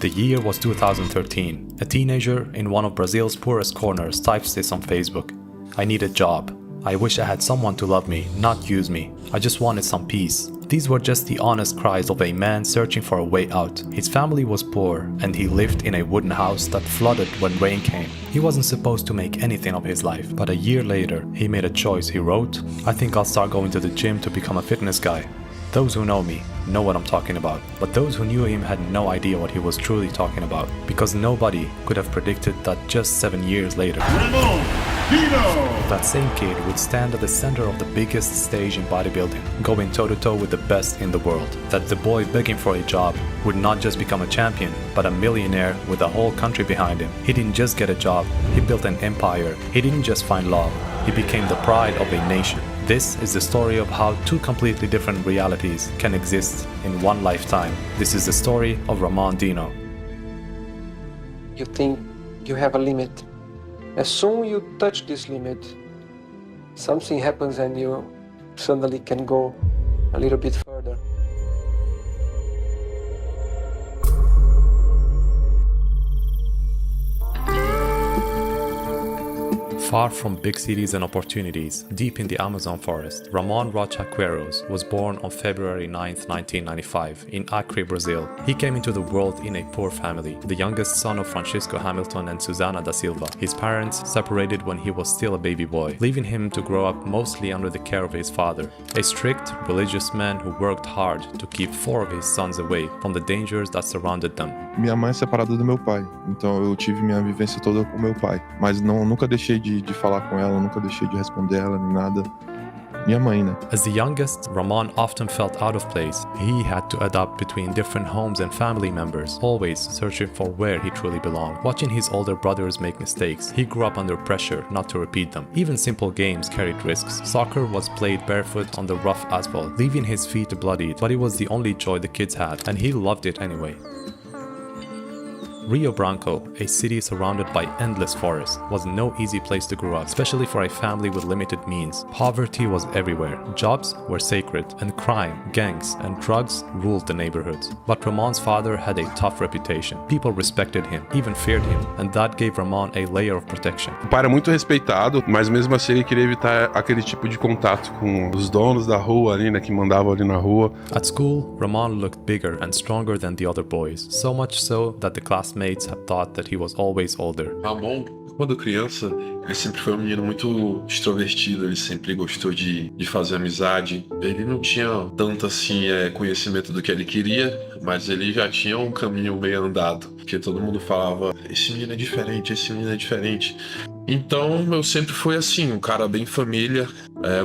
The year was 2013. A teenager in one of Brazil's poorest corners types this on Facebook. I need a job. I wish I had someone to love me, not use me. I just wanted some peace. These were just the honest cries of a man searching for a way out. His family was poor, and he lived in a wooden house that flooded when rain came. He wasn't supposed to make anything of his life, but a year later, he made a choice. He wrote, "I think I'll start going to the gym to become a fitness guy." Those who know me know what I'm talking about, but those who knew him had no idea what he was truly talking about, because nobody could have predicted that just 7 years later, Ramon Dino! that same kid would stand at the center of the biggest stage in bodybuilding, going toe-to-toe with the best in the world. That the boy begging for a job would not just become a champion, but a millionaire with a whole country behind him. He didn't just get a job, he built an empire. He didn't just find love, he became the pride of a nation. This is the story of how two completely different realities can exist in one lifetime. This is the story of Ramon Dino. You think you have a limit. As soon you touch this limit, something happens and you suddenly can go a little bit further. Far from big cities and opportunities, deep in the Amazon forest, Ramon Rocha Queiroz was born on February 9, 1995, in Acre, Brazil. He came into the world in a poor family, the youngest son of Francisco Hamilton and Susana da Silva. His parents separated when he was still a baby boy, leaving him to grow up mostly under the care of his father, a strict, religious man who worked hard to keep 4 of his sons away from the dangers that surrounded them. Minha mãe é separada do meu pai, então eu tive minha vivência toda com meu pai, mas nunca deixei de falar com ela, nunca deixei de responder ela nem nada. Minha mãe, né? As the youngest, Ramon often felt out of place. He had to adapt between different homes and family members, always searching for where he truly belonged. Watching his older brothers make mistakes, he grew up under pressure not to repeat them. Even simple games carried risks. Soccer was played barefoot on the rough asphalt, leaving his feet bloodied, but it was the only joy the kids had, and he loved it anyway. Rio Branco, a city surrounded by endless forests, was no easy place to grow up, especially for a family with limited means. Poverty was everywhere, jobs were sacred, and crime, gangs, and drugs ruled the neighborhoods. But Ramon's father had a tough reputation. People respected him, even feared him, and that gave Ramon a layer of protection. O pai era muito respeitado, mas mesmo assim ele queria evitar aquele tipo de contato com os donos da rua ali, né, que mandavam ali na rua. At school, Ramon looked bigger and stronger than the other boys, so much so that the classmates had thought that he was always older. Ramon, quando criança, ele sempre foi um menino muito extrovertido, ele sempre gostou de fazer amizade. Ele não tinha tanto assim conhecimento do que ele queria, mas ele já tinha um caminho meio andado, porque todo mundo falava, esse menino é diferente, esse menino é diferente. Então eu sempre fui assim, um cara bem família.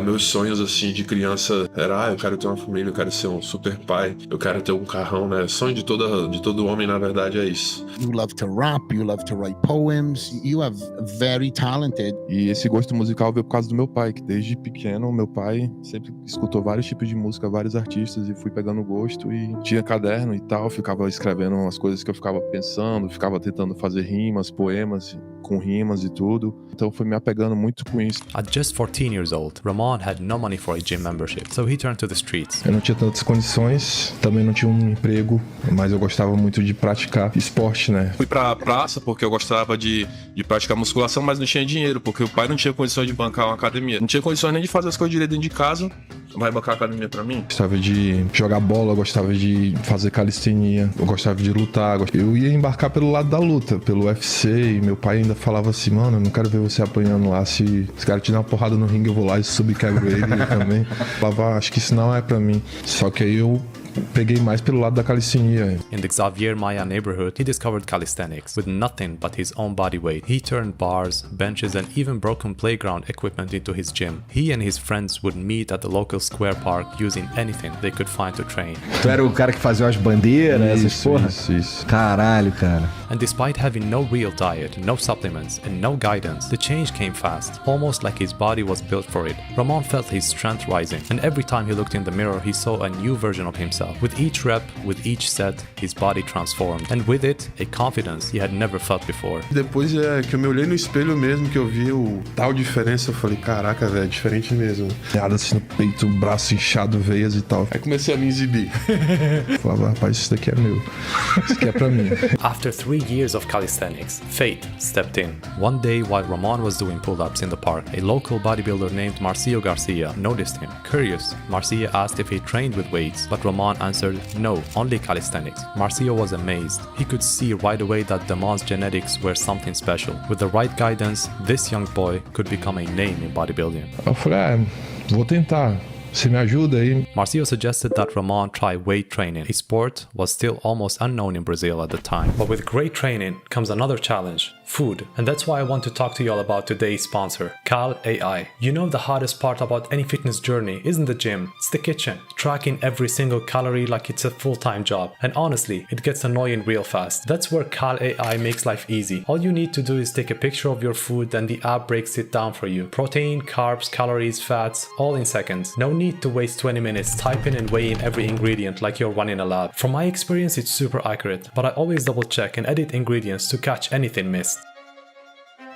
Meus sonhos assim de criança era, eu quero ter uma família, eu quero ser um super pai, eu quero ter um carrão, né? Sonho de todo homem, na verdade, é isso. You love to rap, you love to write poems, you are very talented. E esse gosto musical veio por causa do meu pai, que desde pequeno meu pai sempre escutou vários tipos de música, vários artistas, e fui pegando gosto e tinha caderno e tal, ficava escrevendo as coisas que eu ficava pensando, ficava tentando fazer rimas, poemas com rimas e tudo. Então fui me apegando muito com isso. At just 14 years old, Ramon had no money for a gym membership, so he turned to the streets. Eu não tinha tantas condições, também não tinha um emprego, mas eu gostava muito de praticar esporte, né? Fui pra praça porque eu gostava de praticar musculação, mas não tinha dinheiro, porque o pai não tinha condições de bancar uma academia. Não tinha condições nem de fazer as coisas direito dentro de casa. Vai bancar a academia pra mim? Gostava de jogar bola, gostava de fazer calistenia, eu gostava de lutar. Eu ia embarcar pelo lado da luta, pelo UFC, e meu pai ainda falava assim, mano, eu não quero ver você apanhando lá, se esse cara te dar uma porrada no ringue, eu vou lá e subquebro ele também. Falava, acho que isso não é pra mim. Só que aí eu peguei mais pelo lado da calistenia. In the Xavier Maya neighborhood, he discovered calisthenics. With nothing but his own body weight, he turned bars, benches, and even broken playground equipment into his gym. He and his friends would meet at the local square park using anything they could find to train. Tu era o cara que fazia as bandeiras, essas porra? Isso. Caralho, cara. And despite having no real diet, no supplements, and no guidance, the change came fast, almost like his body was built for it. Ramon felt his strength rising, and every time he looked in the mirror, he saw a new version of himself. With each rep, with each set, his body transformed, and with it, a confidence he had never felt before. Depois que eu me olhei no espelho mesmo, que eu vi o tal diferença, eu falei, caraca, velho, é diferente mesmo. Nada assim no peito, braço inchado, veias e tal. Aí comecei a me exibir. Falava, rapaz, isso daqui é meu. Isso aqui é pra mim. After 3 years of calisthenics, fate stepped in. One day, while Ramon was doing pull-ups in the park, a local bodybuilder named Marcio Garcia noticed him. Curious, Marcia asked if he trained with weights, but Ramon answered, no, only calisthenics. Marcio was amazed. He could see right away that Ramon's genetics were something special. With the right guidance, this young boy could become a name in bodybuilding. Eu falei, vou tentar. Você me ajuda aí? Marcio suggested that Ramon try weight training. A sport was still almost unknown in Brazil at the time. But with great training comes another challenge, food. And that's why I want to talk to you all about today's sponsor, Cal AI. You know the hardest part about any fitness journey isn't the gym, it's the kitchen. Tracking every single calorie like it's a full-time job. And honestly, it gets annoying real fast. That's where Cal AI makes life easy. All you need to do is take a picture of your food and the app breaks it down for you. Protein, carbs, calories, fats, all in seconds. No need to waste 20 minutes typing and weighing every ingredient like you're running a lab. From my experience, it's super accurate, but I always double check and edit ingredients to catch anything missed.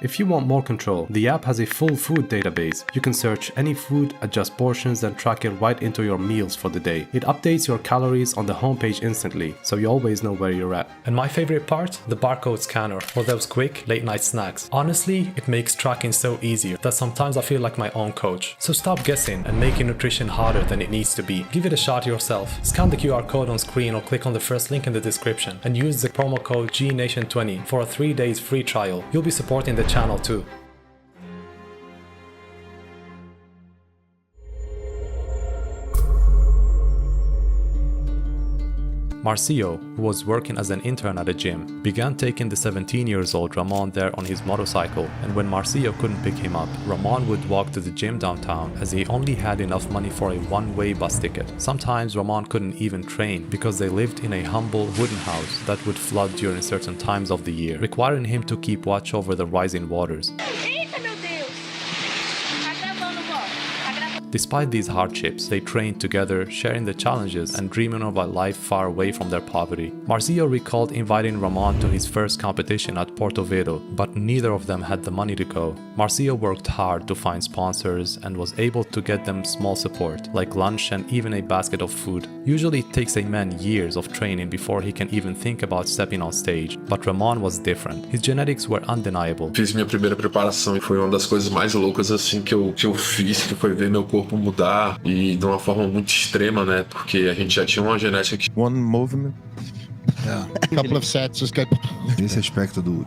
If you want more control, the app has a full food database. You can search any food, adjust portions, and track it right into your meals for the day. It updates your calories on the homepage instantly, so you always know where you're at. And my favorite part? The barcode scanner for those quick late-night snacks. Honestly, it makes tracking so easier that sometimes I feel like my own coach. So stop guessing and making nutrition harder than it needs to be. Give it a shot yourself. Scan the QR code on screen or click on the first link in the description and use the promo code GNATION20 for a 3 days free trial. You'll be supporting the channel too. Marcio, who was working as an intern at a gym, began taking the 17-year-old Ramon there on his motorcycle, and when Marcio couldn't pick him up, Ramon would walk to the gym downtown as he only had enough money for a one-way bus ticket. Sometimes Ramon couldn't even train because they lived in a humble wooden house that would flood during certain times of the year, requiring him to keep watch over the rising waters. Despite these hardships, they trained together, sharing the challenges and dreaming of a life far away from their poverty. Marcio recalled inviting Ramon to his first competition at Português, but neither of them had the money to go. Marcio worked hard to find sponsors and was able to get them small support, like lunch and even a basket of food. Usually it takes a man years of training before he can even think about stepping on stage, but Ramon was different. His genetics were undeniable. Fiz minha primeira preparação e foi uma das coisas mais loucas assim que eu fiz, que foi ver meu corpo mudar e de uma forma muito extrema, né? Porque a gente já tinha uma genética que... One movement. Yeah. A couple of sets, just get... Esse aspecto do...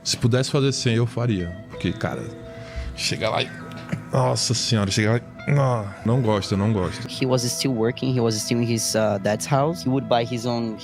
Se pudesse fazer 100, eu faria. Porque, cara, chega lá e... Nossa senhora, chega lá e... Não gosto. He was still working. He was still in his dad's house. He would buy his own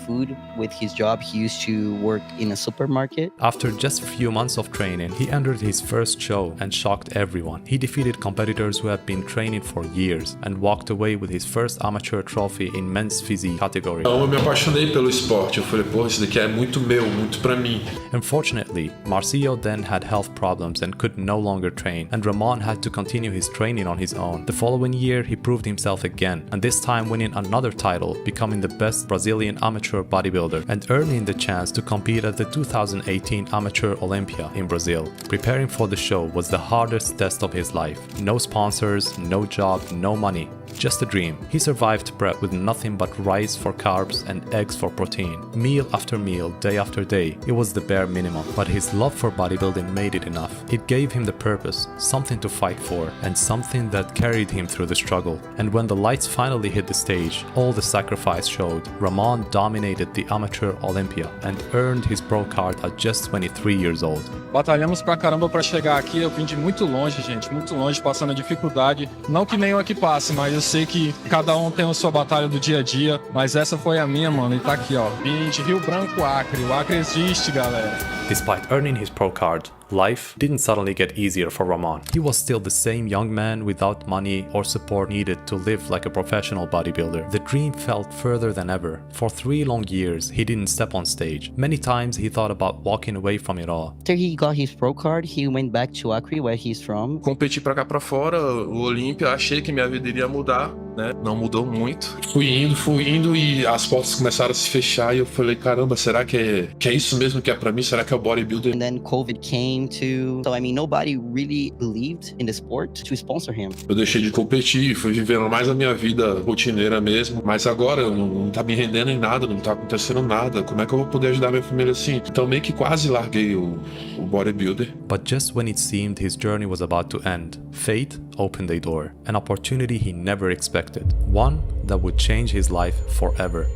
food with his job. He used to work in a supermarket. After just a few months of training, he entered his first show and shocked everyone. He defeated competitors who had been training for years and walked away with his first amateur trophy in men's physique category. Então eu me apaixonei pelo esporte. Eu falei, pô, isso daqui é muito meu, muito pra mim. Unfortunately, Marcio then had health problems and could no longer train, and Ramon had to continue his training on his own. The following year, he proved himself again, and this time winning another title, becoming the best Brazilian amateur bodybuilder and earning the chance to compete at the 2018 Amateur Olympia in Brazil. Preparing for the show was the hardest test of his life. No sponsors, no job, no money. Just a dream. He survived prep with nothing but rice for carbs and eggs for protein. Meal after meal, day after day. It was the bare minimum. But his love for bodybuilding made it enough. It gave him the purpose, something to fight for, and something that carried him through the struggle. And when the lights finally hit the stage, all the sacrifice showed. Ramon dominated the Amateur Olympia and earned his pro card at just 23 years old. Batalhamos pra caramba pra chegar aqui. Eu vim de muito longe, gente. Muito longe, passando dificuldade. Não que nenhum aqui passe, mas eu sei que cada um tem a sua batalha do dia a dia, mas essa foi a minha, mano, e tá aqui, ó. Vim de Rio Branco, Acre. O Acre existe, galera. Despite earning his pro card, Life didn't suddenly get easier for Ramon. He was still the same young man without money or support needed to live like a professional bodybuilder. The dream felt further than ever. For 3 long years, he didn't step on stage. Many times he thought about walking away from it all. After he got his pro card, he went back to Acre, where he's from. Competi pra cá pra fora, o Olympia, achei que minha vida iria mudar, né? Não mudou muito. Fui indo e as portas começaram a se fechar e eu falei, caramba, será que é isso mesmo que é pra mim? Será que é o bodybuilder? And then COVID came too. So, I mean, nobody really believed in the sport to sponsor him. Eu deixei de competir, fui vivendo mais a minha vida rotineira mesmo, mas agora não tá me rendendo em nada, não tá acontecendo nada. Como é que eu vou poder ajudar minha família assim? Então meio que quase larguei o bodybuilder. But just when it seemed his journey was about to end, fate opened a door, an opportunity he never expected, one that would change his life forever.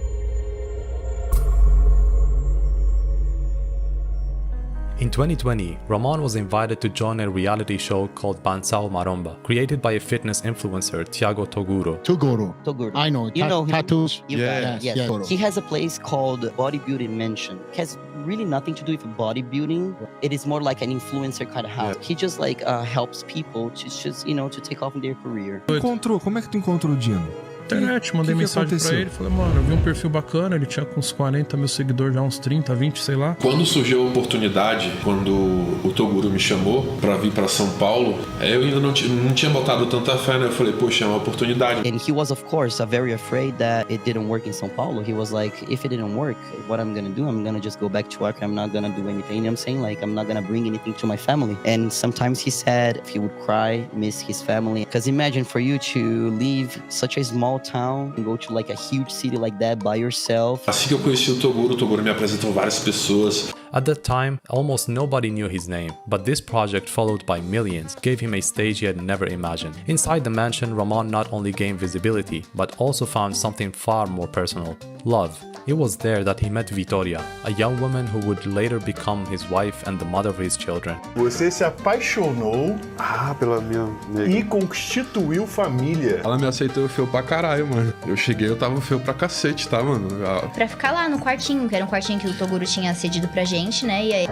In 2020, Ramon was invited to join a reality show called Bansal Maromba, created by a fitness influencer, Thiago Toguro. Toguro. I know. You know him. Tattoos. Yes. Toguro. He has a place called Bodybuilding Mansion. It has really nothing to do with bodybuilding. It is more like an influencer kind of house. He just like helps people to just, to take off in their career. Como é que tu encontrou o Dino? Internet, mandei mensagem pra ele, falei, mano, eu vi um perfil bacana, ele tinha uns 40 mil seguidores, já uns 30, 20, sei lá. Quando surgiu a oportunidade, quando o Toguro me chamou pra vir pra São Paulo, eu ainda não tinha botado tanta fé, né? Eu falei, poxa, é uma oportunidade. And he was, of course, very afraid that it didn't work in São Paulo. He was like, if it didn't work, what I'm gonna do, I'm gonna just go back to Acre. I'm not gonna do anything. You know what I'm saying? Like, I'm not gonna bring anything to my family. And sometimes he said he would cry, miss his family. Because imagine for you to leave such a small town and go to like a huge city like that by yourself. Assim que eu conheci o Toguro me apresentou várias pessoas. At that time, almost nobody knew his name, but this project, followed by millions, gave him a stage he had never imagined. Inside the mansion, Ramon not only gained visibility, but also found something far more personal: love. It was there that he met Vitória, a young woman who would later become his wife and the mother of his children. Você se apaixonou pela minha nega. E constituiu família. Ela me aceitou feio pra caralho, mano. Eu cheguei, eu tava feio pra cacete, tá, mano? Pra ficar lá no quartinho, que era um quartinho que o Toguro tinha cedido pra gente, né? E aí...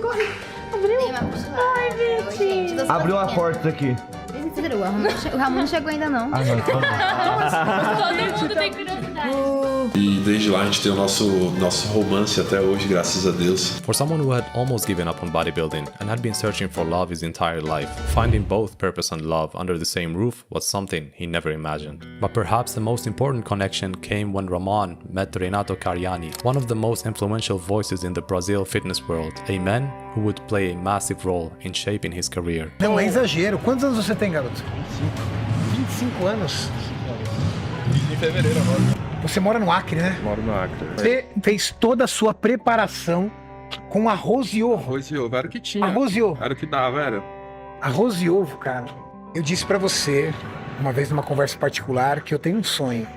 Corre! Abriu? Ai, gente! Abriu uma porta aqui. O Ramon não chegou ainda, não. Todo mundo tem curiosidade. E desde lá a gente tem o nosso romance até hoje, graças a Deus. For someone who had almost given up on bodybuilding and had been searching for love his entire life, finding both purpose and love under the same roof was something he never imagined. But perhaps the most important connection came when Ramon met Renato Cariani, one of the most influential voices in the Brazil fitness world, a man who would play a massive role in shaping his career. Não é exagero. Quantos anos você tem, garoto? 25 anos? Em fevereiro agora. Você mora no Acre, né? Moro no Acre. Você fez toda a sua preparação com arroz e ovo. Arroz e ovo, era o que tinha. Arroz e ovo. Era o que dava, era. Arroz e ovo, cara. Eu disse pra você, uma vez numa conversa particular, que eu tenho um sonho.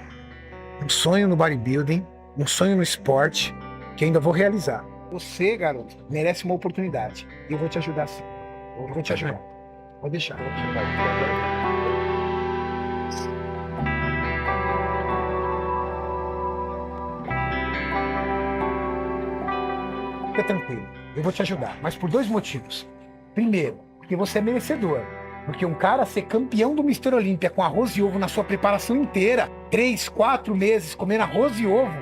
Um sonho no bodybuilding, um sonho no esporte, que ainda vou realizar. Você, garoto, merece uma oportunidade. E eu vou te ajudar sim. Eu vou te ajudar. Pode deixar. Fica tranquilo. Eu vou te ajudar. Mas por 2 motivos. Primeiro, porque você é merecedor. Porque um cara ser campeão do Mr. Olympia com arroz e ovo na sua preparação inteira, 3, 4 meses comendo arroz e ovo,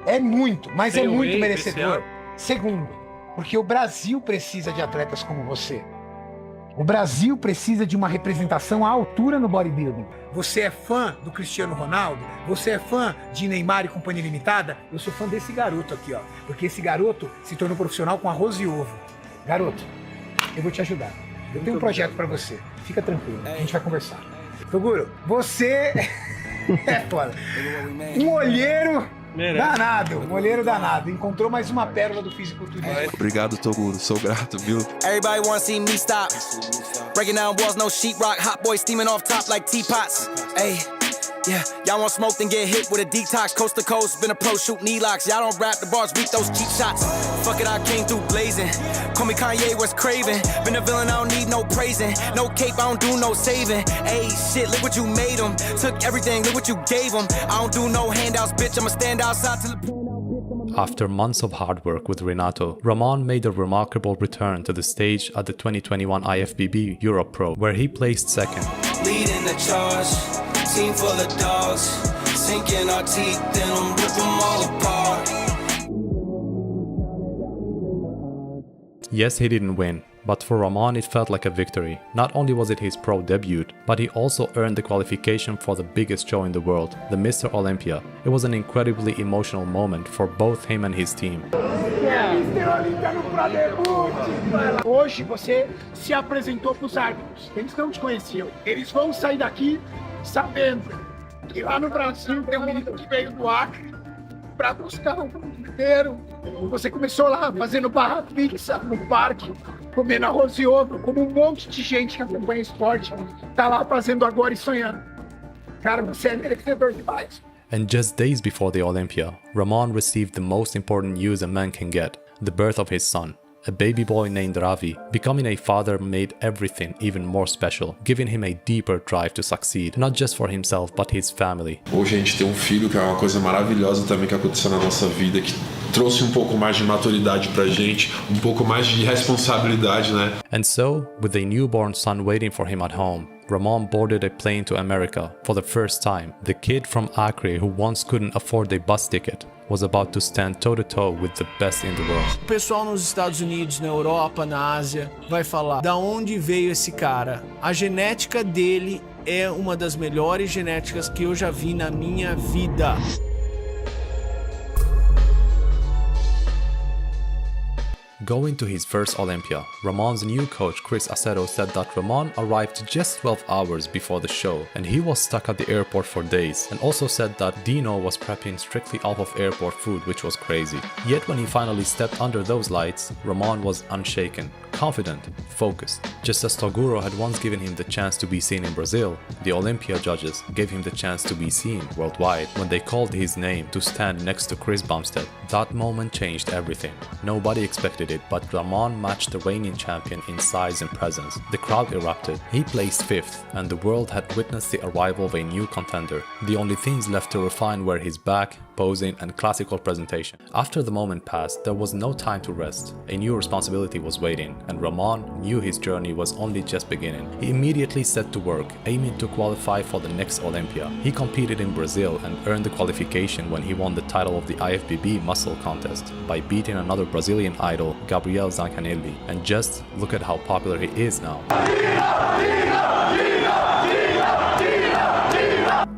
é muito, mas é muito merecedor. Segundo, porque o Brasil precisa de atletas como você. O Brasil precisa de uma representação à altura no bodybuilding. Você é fã do Cristiano Ronaldo? Você é fã de Neymar e Companhia Limitada? Eu sou fã desse garoto aqui, ó. Porque esse garoto se tornou profissional com arroz e ovo. Garoto, eu vou te ajudar. Eu tenho um projeto pra você. Fica tranquilo, a gente vai conversar. Toguro, você é foda. Um olheiro danado, um olheiro danado. Encontrou mais uma pérola do fisiculturismo. Obrigado, Toguro. Sou grato, viu? Everybody wanna see me stop. Breaking down walls, no sheetrock. Hot boys steaming off top like teapots. Hey, yeah, y'all want smoke, then get hit with a detox. Coast to coast, been a pro, shoot knee locks. Y'all don't rap, the bars beat those cheap shots. Fuck it, I came through blazing. Call me Kanye, West Craven. Been a villain, I don't need no praising. No cape, I don't do no saving. Hey, shit, look what you made them. Took everything, look what you gave them. I don't do no handouts, bitch, I'ma stand outside till the After months of hard work with Renato, Ramon made a remarkable return to the stage at the 2021 IFBB Europe Pro, where he placed second. Leading the charge, team full of dogs, sinking our teeth in them, rip them all apart. Yes, he didn't win, but for Ramon it felt like a victory. Not only was it his pro debut, but he also earned the qualification for the biggest show in the world, the Mr. Olympia. It was an incredibly emotional moment for both him and his team. Hoje você se apresentou para os árbitros, eles não te conheciam. Eles vão sair daqui sabendo que lá no Brasil tem um menino que veio do Acre para buscar um mundo inteiro. Você começou lá fazendo barra fixa no parque, comendo arroz e ovo, como um monte de gente que acompanha esporte tá lá fazendo agora e sonhando. Cara, você é merecedor demais. And just days before the Olympia, Ramon received the most important news a man can get, the birth of his son. A baby boy named Ravi. Becoming a father made everything even more special, giving him a deeper drive to succeed, not just for himself but his family. Hoje a gente tem um filho, que é uma coisa maravilhosa também que aconteceu na nossa vida, que trouxe um pouco mais de maturidade pra gente, um pouco mais de responsabilidade, né? And so, with a newborn son waiting for him at home, Ramon boarded a plane to America for the first time. The kid from Acre who once couldn't afford a bus ticket was about to stand toe-to-toe with the best in the world. O pessoal nos Estados Unidos, na Europa, na Ásia, vai falar da onde veio esse cara. A genética dele é uma das melhores genéticas que eu já vi na minha vida. Going to his first Olympia, Ramon's new coach Chris Aceto said that Ramon arrived just 12 hours before the show and he was stuck at the airport for days, and also said that Dino was prepping strictly off of airport food, which was crazy. Yet when he finally stepped under those lights, Ramon was unshaken, confident, focused. Just as Toguro had once given him the chance to be seen in Brazil, the Olympia judges gave him the chance to be seen worldwide when they called his name to stand next to Chris Bumstead. That moment changed everything. Nobody expected it, but Ramon matched the reigning champion in size and presence. The crowd erupted. He placed 5th, and the world had witnessed the arrival of a new contender. The only things left to refine were his back, posing, and classical presentation. After the moment passed, there was no time to rest. A new responsibility was waiting, and Ramon knew his journey was only just beginning. He immediately set to work, aiming to qualify for the next Olympia. He competed in Brazil and earned the qualification when he won the title of the IFBB muscle contest by beating another Brazilian idol, Gabriel Zancanelli. And just look at how popular he is now.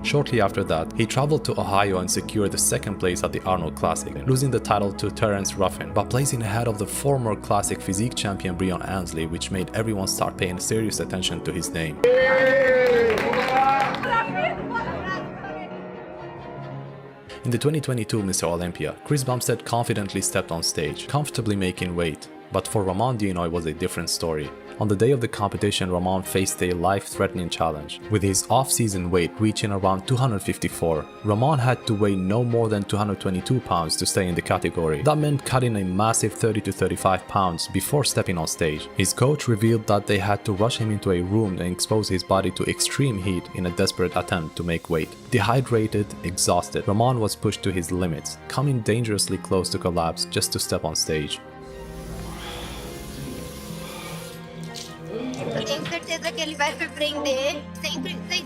Shortly after that, he traveled to Ohio and secured the 2nd place at the Arnold Classic, losing the title to Terence Ruffin, but placing ahead of the former Classic physique champion Breon Ansley, which made everyone start paying serious attention to his name. In the 2022 Mr. Olympia, Chris Bumstead confidently stepped on stage, comfortably making weight. But for Ramon Dino it was a different story. On the day of the competition, Ramon faced a life-threatening challenge. With his off-season weight reaching around 254, Ramon had to weigh no more than 222 pounds to stay in the category. That meant cutting a massive 30 to 35 pounds before stepping on stage. His coach revealed that they had to rush him into a room and expose his body to extreme heat in a desperate attempt to make weight. Dehydrated, exhausted, Ramon was pushed to his limits, coming dangerously close to collapse just to step on stage. Tenho certeza que ele vai surpreender.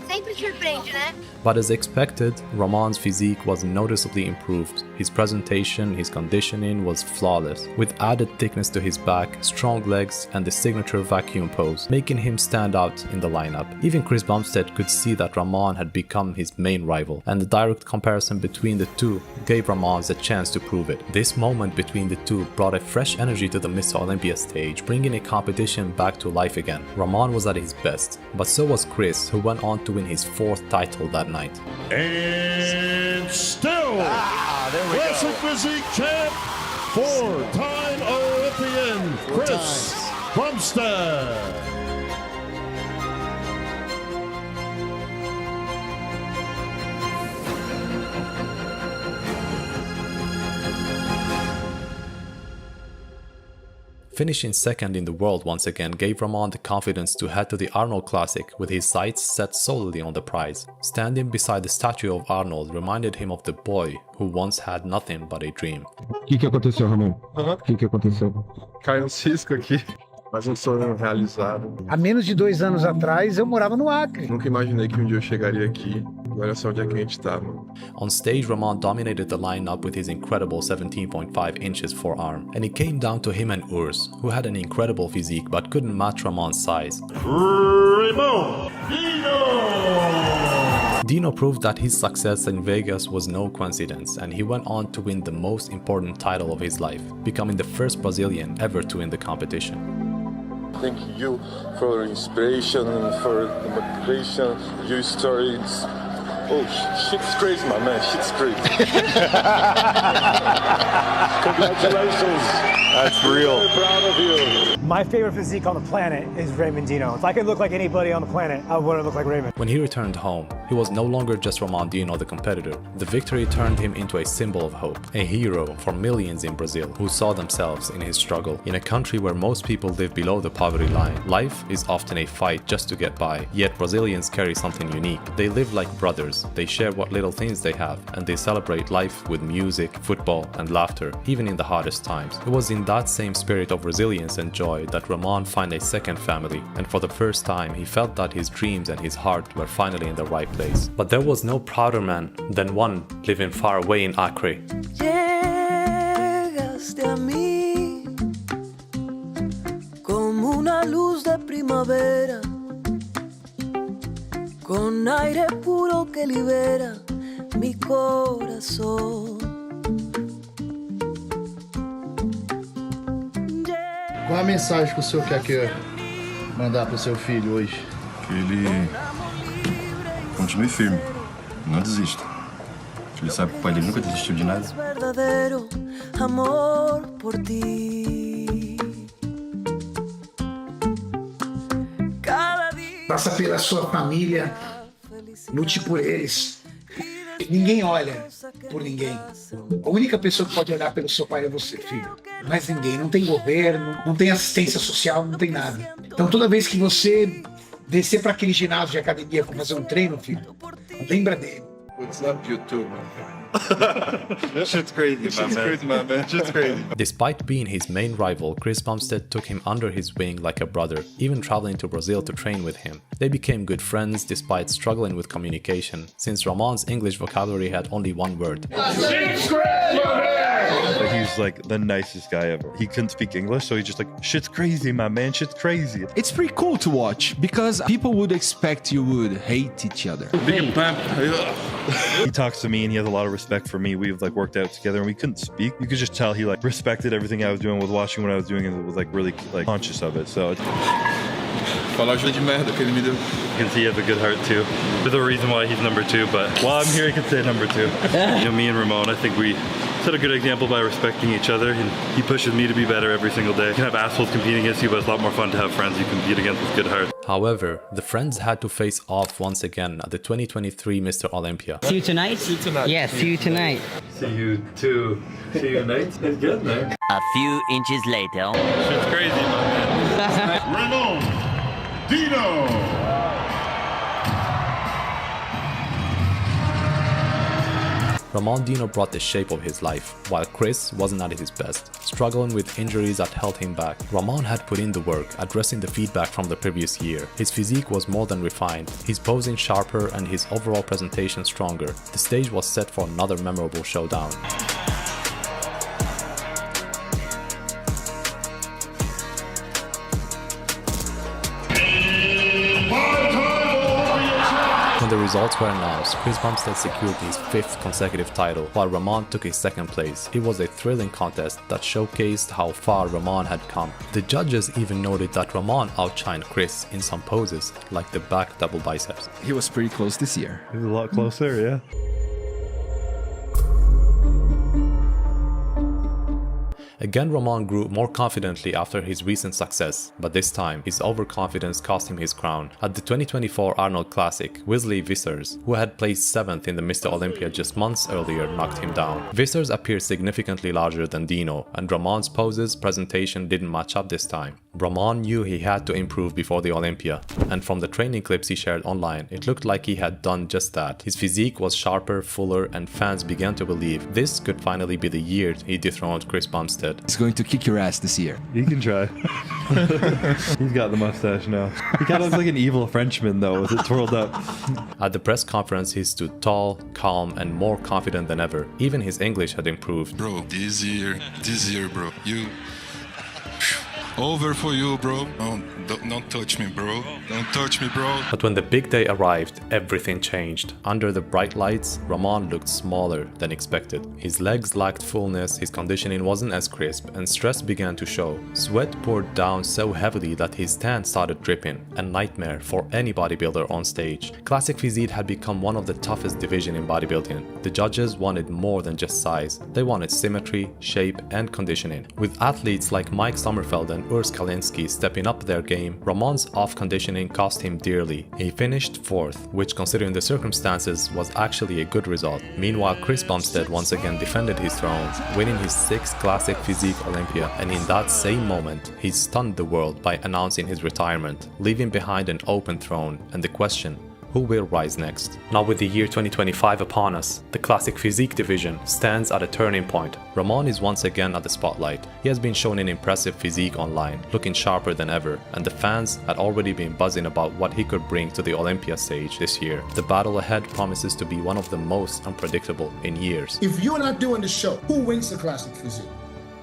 Sempre surpreende, né? But as expected, Ramon's physique was noticeably improved. His presentation, his conditioning was flawless, with added thickness to his back, strong legs, and the signature vacuum pose, making him stand out in the lineup. Even Chris Bumstead could see that Ramon had become his main rival, and the direct comparison between the two gave Ramon a chance to prove it. This moment between the two brought a fresh energy to the Mr. Olympia stage, bringing a competition back to life again. Ramon was at his best, but so was Chris, who went on to win his 4th title that night. And still, Classic Physique champ, 4-time Olympian, Chris Bumstead. Finishing second in the world once again gave Ramon the confidence to head to the Arnold Classic with his sights set solely on the prize. Standing beside the statue of Arnold reminded him of the boy who once had nothing but a dream. O que aconteceu, Ramon? O que aconteceu? Caiu um cisco aqui. Mas um sonho realizado. Há menos de 2 anos atrás, eu morava no Acre. Nunca imaginei que um dia eu chegaria aqui. E olha só onde é que a gente tá, mano. On stage, Ramon dominated the lineup with his incredible 17.5 inches forearm, and it came down to him and Urs, who had an incredible physique but couldn't match Ramon's size. Ramon Dino! Dino proved that his success in Vegas was no coincidence, and he went on to win the most important title of his life, becoming the first Brazilian ever to win the competition. Thank you for inspiration, for the motivation, your stories. Oh, shit's crazy, my man. Shit's crazy. Congratulations. That's real. I'm very proud of you. My favorite physique on the planet is Ramon Dino. If I could look like anybody on the planet, I want to look like Ramon. When he returned home, he was no longer just Ramon Dino the competitor. The victory turned him into a symbol of hope, a hero for millions in Brazil who saw themselves in his struggle. In a country where most people live below the poverty line, life is often a fight just to get by. Yet Brazilians carry something unique. They live like brothers, they share what little things they have, and they celebrate life with music, football, and laughter, even in the hardest times. It was in that same spirit of resilience and joy that Ramon found a second family, and for the first time he felt that his dreams and his heart were finally in the right place. But there was no prouder man than one living far away in Acre. Llegaste a mí como una luz de primavera, con aire puro que libera mi corazón. Qual a mensagem que o senhor quer mandar para o seu filho hoje? Que ele continue firme, não desista. Ele sabe que o pai dele nunca desistiu de nada. Verdadeiro amor por ti. Faça pela sua família, lute por eles. Ninguém olha por ninguém. A única pessoa que pode olhar pelo seu pai é você, filho. Mas ninguém. Não tem governo, não tem assistência social, não tem nada. Então toda vez que você descer para aquele ginásio de academia para fazer um treino, filho, lembra dele. It's not YouTube, man. Shit's crazy, my man. Shit's crazy. Despite being his main rival, Chris Bumstead took him under his wing like a brother, even traveling to Brazil to train with him. They became good friends despite struggling with communication, since Ramon's English vocabulary had only one word. Shit's crazy, my man! He's like the nicest guy ever. He couldn't speak English, so he's just like, shit's crazy, my man, shit's crazy. It's pretty cool to watch because people would expect you would hate each other. Big pimp. He talks to me and he has a lot of respect for me. We've like worked out together and we couldn't speak. You could just tell he like respected everything I was doing, was watching what I was doing, and was like really like conscious of it. So Falar ajuda de merda que ele me deu. You can see he has a good heart too. There's a reason why he's number 2, but while I'm here, he can say number 2. You know, me and Ramon, I think we set a good example by respecting each other, and he pushes me to be better every single day. You can have assholes competing against you, but it's a lot more fun to have friends you compete against with good hearts. However, the friends had to face off once again at the 2023 Mr. Olympia. See you tonight? See you tonight. Yeah, see you tonight. See you too. See you tonight. It's good there. A few inches later. Shit's crazy, my man. Ramon Dino! Ramon Dino brought the shape of his life, while Chris wasn't at his best, struggling with injuries that held him back. Ramon had put in the work, addressing the feedback from the previous year. His physique was more than refined, his posing sharper, and his overall presentation stronger. The stage was set for another memorable showdown. When the results were announced, Chris Bumstead secured his 5th consecutive title, while Ramon took a 2nd place. It was a thrilling contest that showcased how far Ramon had come. The judges even noted that Ramon outshined Chris in some poses, like the back double biceps. He was pretty close this year. He was a lot closer, yeah. Again, Ramon grew more confidently after his recent success, but this time his overconfidence cost him his crown. At the 2024 Arnold Classic, Wesley Vissers, who had placed 7th in the Mr. Olympia just months earlier, knocked him down. Vissers appeared significantly larger than Dino, and Ramon's poses presentation didn't match up this time. Ramon knew he had to improve before the Olympia, and from the training clips he shared online, it looked like he had done just that. His physique was sharper, fuller, and fans began to believe this could finally be the year he dethroned Chris Bumstead. He's going to kick your ass this year. He can try. He's got the mustache now. He kind of looks like an evil Frenchman though, with it twirled up. At the press conference, he stood tall, calm, and more confident than ever. Even his English had improved. Bro, this year, bro, you... Over for you, bro. Don't touch me, bro. Don't touch me, bro. But when the big day arrived, everything changed. Under the bright lights, Ramon looked smaller than expected. His legs lacked fullness, his conditioning wasn't as crisp, and stress began to show. Sweat poured down so heavily that his tan started dripping, a nightmare for any bodybuilder on stage. Classic physique had become one of the toughest divisions in bodybuilding. The judges wanted more than just size. They wanted symmetry, shape, and conditioning. With athletes like Mike Sommerfeld and Urs Kalinski stepping up their game, Ramon's off-conditioning cost him dearly. He finished 4th, which considering the circumstances was actually a good result. Meanwhile, Chris Bumstead once again defended his throne, winning his 6th Classic Physique Olympia, and in that same moment, he stunned the world by announcing his retirement, leaving behind an open throne and the question, who will rise next? Now with the year 2025 upon us, the Classic Physique division stands at a turning point. Ramon is once again at the spotlight. He has been shown an impressive physique online, looking sharper than ever, and the fans had already been buzzing about what he could bring to the Olympia stage this year. The battle ahead promises to be one of the most unpredictable in years. If you're not doing the show, who wins the Classic Physique?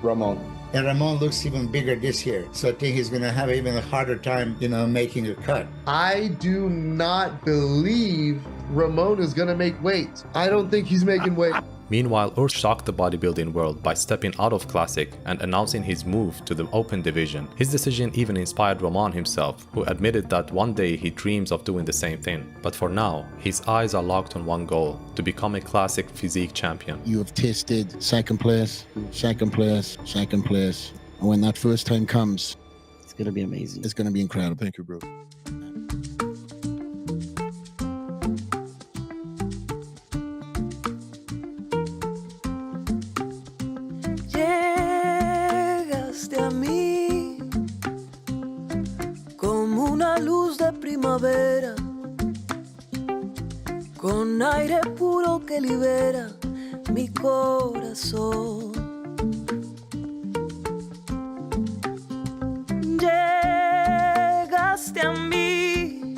Ramon. And Ramon looks even bigger this year, so I think he's going to have even a harder time, making a cut. I do not believe Ramon is going to make weight. I don't think he's making weight. Meanwhile, Urs shocked the bodybuilding world by stepping out of Classic and announcing his move to the Open division. His decision even inspired Ramon himself, who admitted that one day he dreams of doing the same thing. But for now, his eyes are locked on one goal, to become a Classic Physique champion. You have tasted second place, second place, second place. And when that first time comes, it's going to be amazing. It's going to be incredible. Thank you, bro. Primavera, con aire puro que libera mi corazón. Llegaste a mí.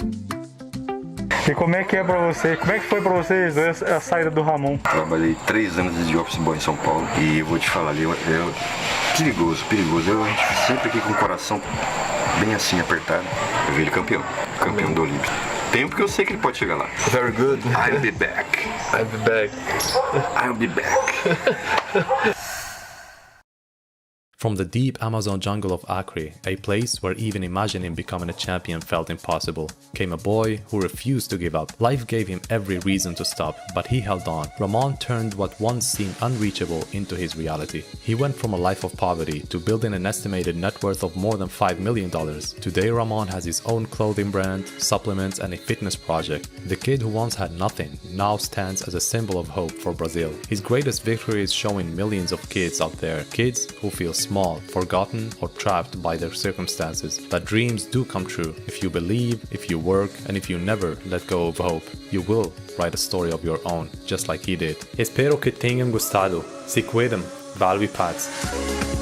E como é que é pra você? Como é que foi pra vocês a saída do Ramon? Trabalhei 3 anos de office boy em São Paulo e eu vou te falar ali, perigoso. Eu sempre aqui com o coração bem assim apertado. Eu vi ele campeão do Olympia. Tempo porque eu sei que ele pode chegar lá. Very good. I'll be back. From the deep Amazon jungle of Acre, a place where even imagining becoming a champion felt impossible, came a boy who refused to give up. Life gave him every reason to stop, but he held on. Ramon turned what once seemed unreachable into his reality. He went from a life of poverty to building an estimated net worth of more than $5 million. Today, Ramon has his own clothing brand, supplements, and a fitness project. The kid who once had nothing now stands as a symbol of hope for Brazil. His greatest victory is showing millions of kids out there, kids who feel small, forgotten, or trapped by their circumstances, that dreams do come true. If you believe, if you work, and if you never let go of hope, you will write a story of your own, just like he did. Espero que tenham gostado. Se cuidem. Valve Paz.